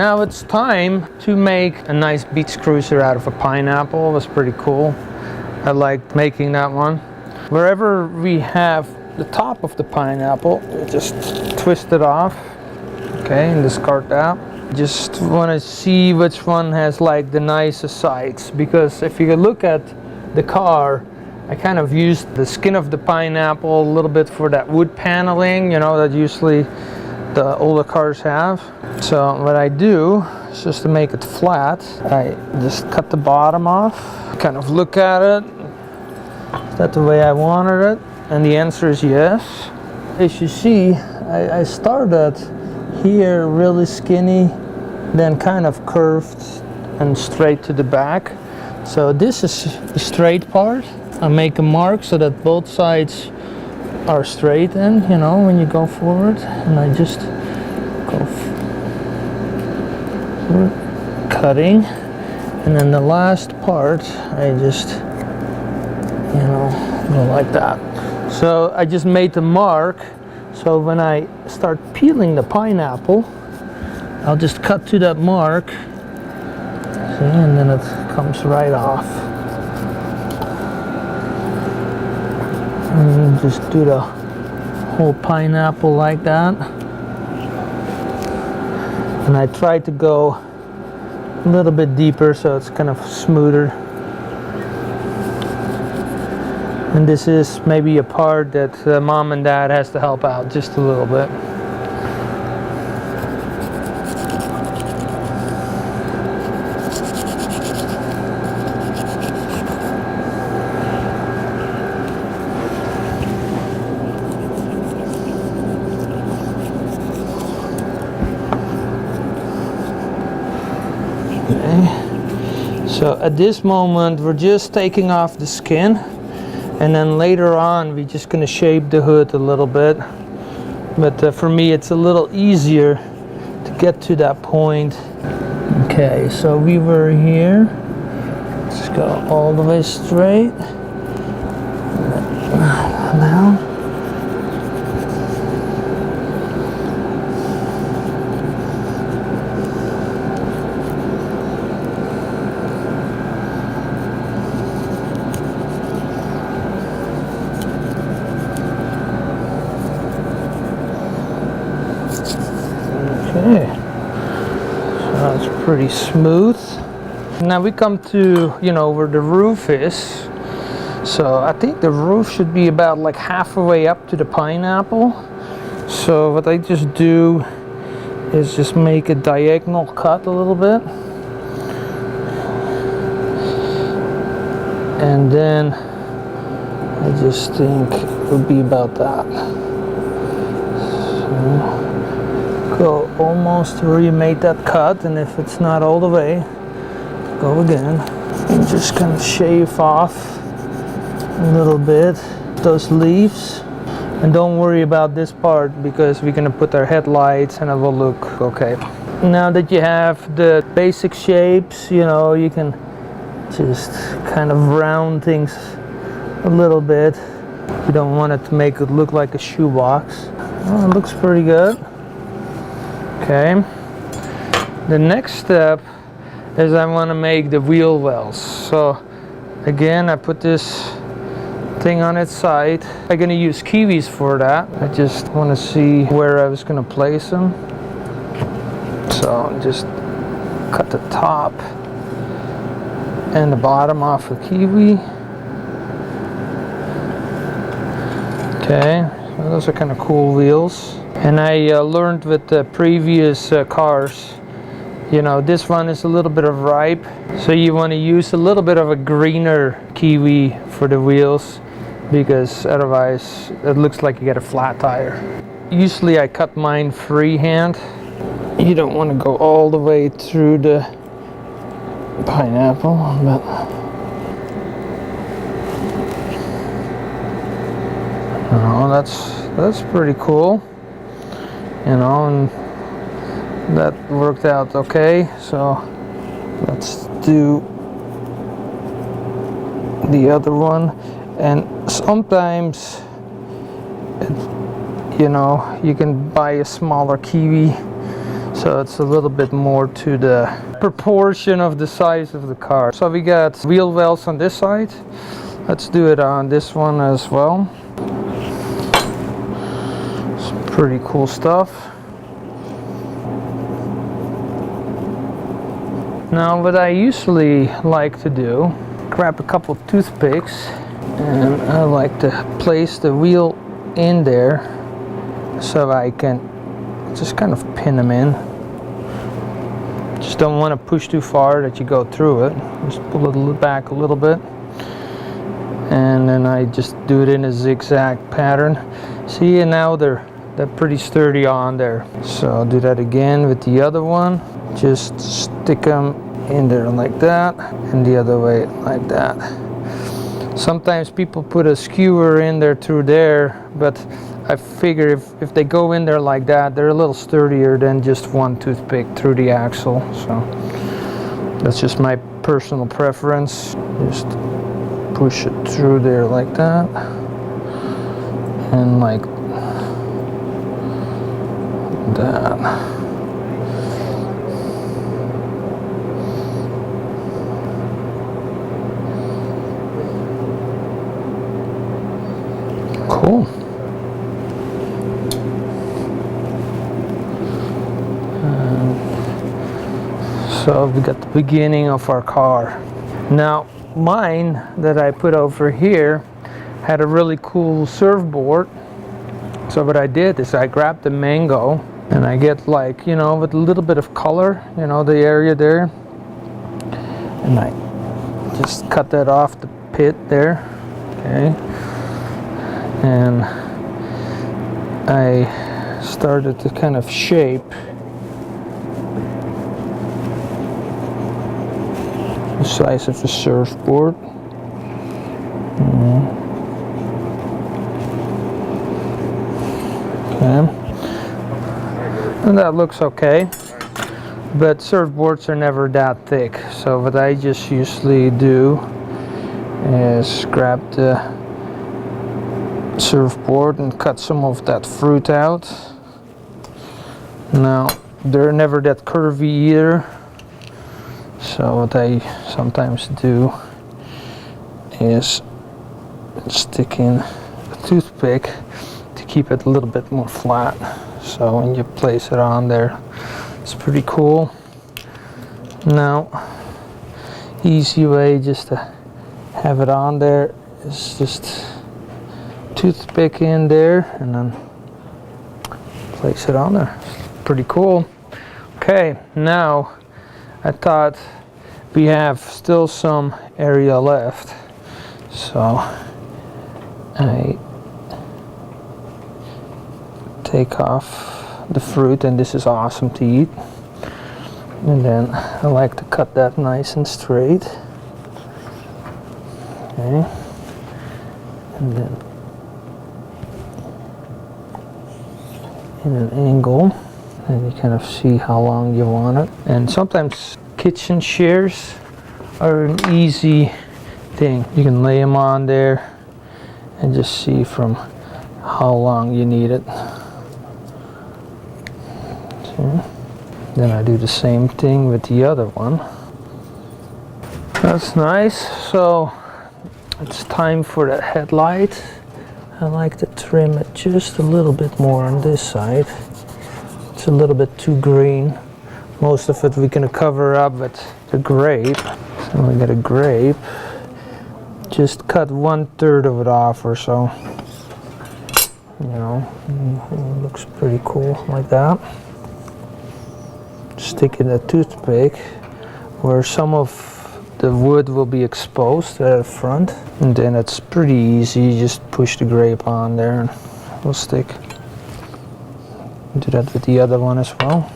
Now it's time to make a nice beach cruiser out of a pineapple. It was pretty cool. I liked making that one. Wherever we have the top of the pineapple, just twist it off, okay, and discard that. Just want to see which one has like the nicest sides, because if you look at the car, I kind of used the skin of the pineapple a little bit for that wood paneling, you know, that usually the older cars have. So what I do is, just to make it flat, I just cut the bottom off, kind of look at it. Is that the way I wanted it? And the answer is yes. As you see, I started here really skinny, then kind of curved and straight to the back. So this is the straight part. I make a mark so that both sides are straight in, you know, when you go forward. And I just go forward, cutting. And then the last part, I just, you know, go like that. So I just made the mark, so when I start peeling the pineapple, I'll just cut to that mark, see, and then it comes right off. And just do the whole pineapple like that. And I try to go a little bit deeper so it's kind of smoother. And this is maybe a part that mom and dad has to help out just a little bit. Okay. So at this moment we're just taking off the skin. And then later on, we're just going to shape the hood a little bit. But for me, it's a little easier to get to that point. Okay, so we were here. Let's go all the way straight. Down. Okay, so that's pretty smooth. Now we come to, you know, where the roof is. So I think the roof should be about like halfway up to the pineapple. So what I just do is just make a diagonal cut a little bit. And then I just think it would be about that. So, go almost where you made that cut, and if it's not all the way, go again. And just kind of shave off a little bit those leaves. And don't worry about this part, because we're gonna put our headlights and it will look okay. Now that you have the basic shapes, you know, you can just kind of round things a little bit. You don't want it to make it look like a shoebox. Well, it looks pretty good. Okay, the next step is I want to make the wheel wells. So again, I put this thing on its side. I'm going to use kiwis for that. I just want to see where I was going to place them. So just cut the top and the bottom off the kiwi. Okay, so those are kind of cool wheels. And I learned with the previous cars, you know, this one is a little bit of ripe, so you want to use a little bit of a greener kiwi for the wheels, because otherwise it looks like you get a flat tire. Usually I cut mine freehand. You don't want to go all the way through the pineapple, but oh, that's pretty cool. You know, and that worked out okay. So let's do the other one. And sometimes, you know, you can buy a smaller kiwi, so it's a little bit more to the proportion of the size of the car. So we got wheel wells on this side. Let's do it on this one as well. Some pretty cool stuff. Now what I usually like to do, grab a couple of toothpicks, and I like to place the wheel in there so I can just kind of pin them in. Just don't want to push too far that you go through it. Just pull it back a little bit, and then I just do it in a zigzag pattern. See, and now they're pretty sturdy on there. So I'll do that again with the other one. Just stick them in there like that, and the other way like that. Sometimes people put a skewer in there through there, but I figure if they go in there like that, they're a little sturdier than just one toothpick through the axle. So that's just my personal preference. Just push it through there like that, and like that. Cool. So we got the beginning of our car. Now mine that I put over here had a really cool surfboard. So what I did is I grabbed the mango and I get, like, you know, with a little bit of color, you know, the area there, and I just cut that off the pit there. Okay. And I started to kind of shape the size of the surfboard. Okay. And that looks okay, but surfboards are never that thick. So what I just usually do is grab the surfboard and cut some of that fruit out. Now they're never that curvy either, so what I sometimes do is stick in a toothpick to keep it a little bit more flat. So when you place it on there, it's pretty cool. Now, easy way just to have it on there is just toothpick in there and then place it on there. Pretty cool. Okay, now I thought we have still some area left, so I take off the fruit, and this is awesome to eat. And then I like to cut that nice and straight. Okay, and then in an angle, and you kind of see how long you want it. And sometimes kitchen shears are an easy thing. You can lay them on there and just see from how long you need it. Okay. Then I do the same thing with the other one. That's nice. So it's time for the headlight. I like to trim it just a little bit more on this side. It's a little bit too green. Most of it we're gonna cover up with the grape. So we got a grape. Just cut 1/3 of it off or so. You know, it looks pretty cool like that. Stick in a toothpick where some of the wood will be exposed at the front, and then it's pretty easy. You just push the grape on there and it'll stick. Do that with the other one as well.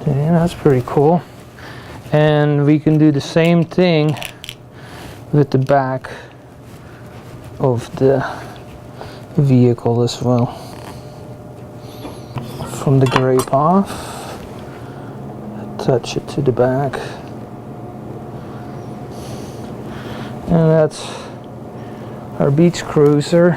Okay, that's pretty cool. And we can do the same thing with the back of the vehicle as well. From the grape off, attach it to the back, and that's our beach cruiser.